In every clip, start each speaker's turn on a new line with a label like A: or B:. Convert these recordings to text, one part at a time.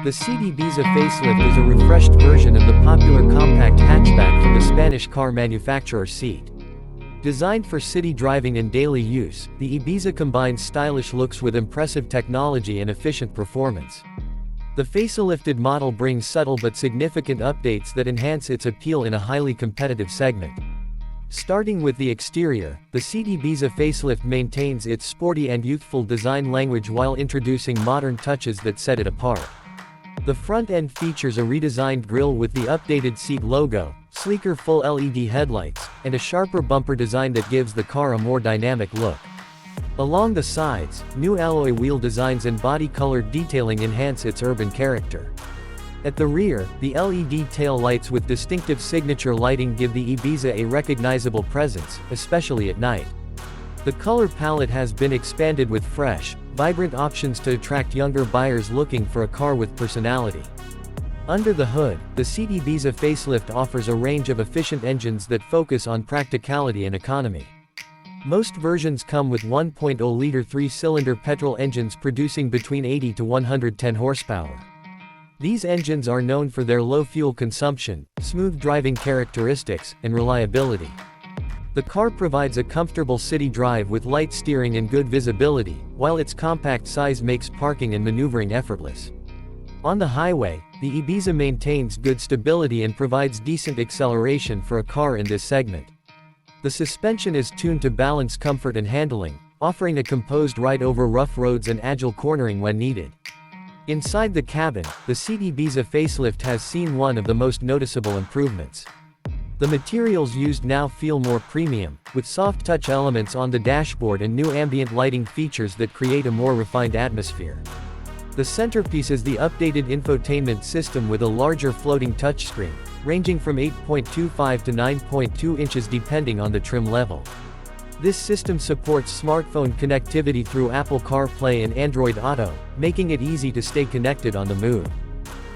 A: The SEAT Ibiza Facelift is a refreshed version of the popular compact hatchback from the Spanish car manufacturer SEAT. Designed for city driving and daily use, the Ibiza combines stylish looks with impressive technology and efficient performance. The facelifted model brings subtle but significant updates that enhance its appeal in a highly competitive segment. Starting with the exterior, the SEAT Ibiza Facelift maintains its sporty and youthful design language while introducing modern touches that set it apart. The front end features a redesigned grille with the updated SEAT logo, sleeker full LED headlights, and a sharper bumper design that gives the car a more dynamic look. Along the sides, new alloy wheel designs and body-colored detailing enhance its urban character. At the rear, the LED tail lights with distinctive signature lighting give the Ibiza a recognizable presence, especially at night. The color palette has been expanded with fresh, vibrant options to attract younger buyers looking for a car with personality. Under the hood, the SEAT Ibiza Facelift offers a range of efficient engines that focus on practicality and economy. Most versions come with 1.0-liter 3-cylinder petrol engines producing between 80 to 110 horsepower. These engines are known for their low fuel consumption, smooth driving characteristics, and reliability. The car provides a comfortable city drive with light steering and good visibility, while its compact size makes parking and maneuvering effortless. On the highway, the Ibiza maintains good stability and provides decent acceleration for a car in this segment. The suspension is tuned to balance comfort and handling, offering a composed ride over rough roads and agile cornering when needed. Inside the cabin, the SEAT Ibiza Facelift has seen one of the most noticeable improvements. The materials used now feel more premium, with soft touch elements on the dashboard and new ambient lighting features that create a more refined atmosphere. The centerpiece is the updated infotainment system with a larger floating touchscreen, ranging from 8.25 to 9.2 inches depending on the trim level. This system supports smartphone connectivity through Apple CarPlay and Android Auto, making it easy to stay connected on the move.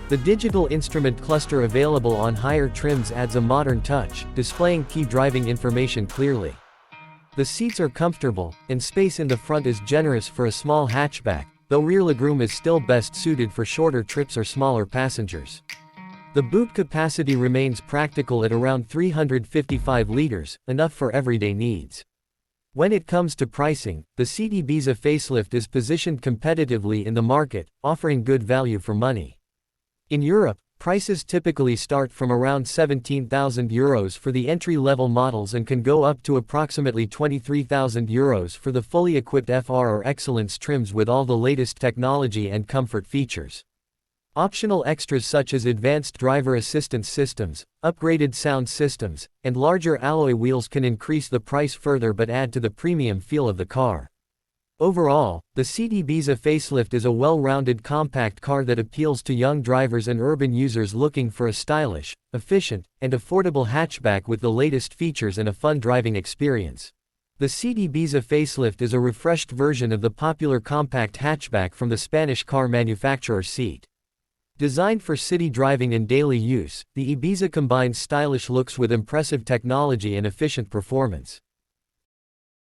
A: The digital instrument cluster available on higher trims adds a modern touch, displaying key driving information clearly. The seats are comfortable, and space in the front is generous for a small hatchback, though rear legroom is still best suited for shorter trips or smaller passengers. The boot capacity remains practical at around 355 liters, enough for everyday needs. When it comes to pricing, the SEAT Ibiza Facelift is positioned competitively in the market, offering good value for money. In Europe, prices typically start from around €17,000 for the entry-level models and can go up to approximately €23,000 for the fully equipped FR or Excellence trims with all the latest technology and comfort features. Optional extras such as advanced driver assistance systems, upgraded sound systems, and larger alloy wheels can increase the price further but add to the premium feel of the car. Overall, the SEAT Ibiza Facelift is a well-rounded compact car that appeals to young drivers and urban users looking for a stylish, efficient, and affordable hatchback with the latest features and a fun driving experience. The SEAT Ibiza Facelift is a refreshed version of the popular compact hatchback from the Spanish car manufacturer SEAT. Designed for city driving and daily use, the Ibiza combines stylish looks with impressive technology and efficient performance.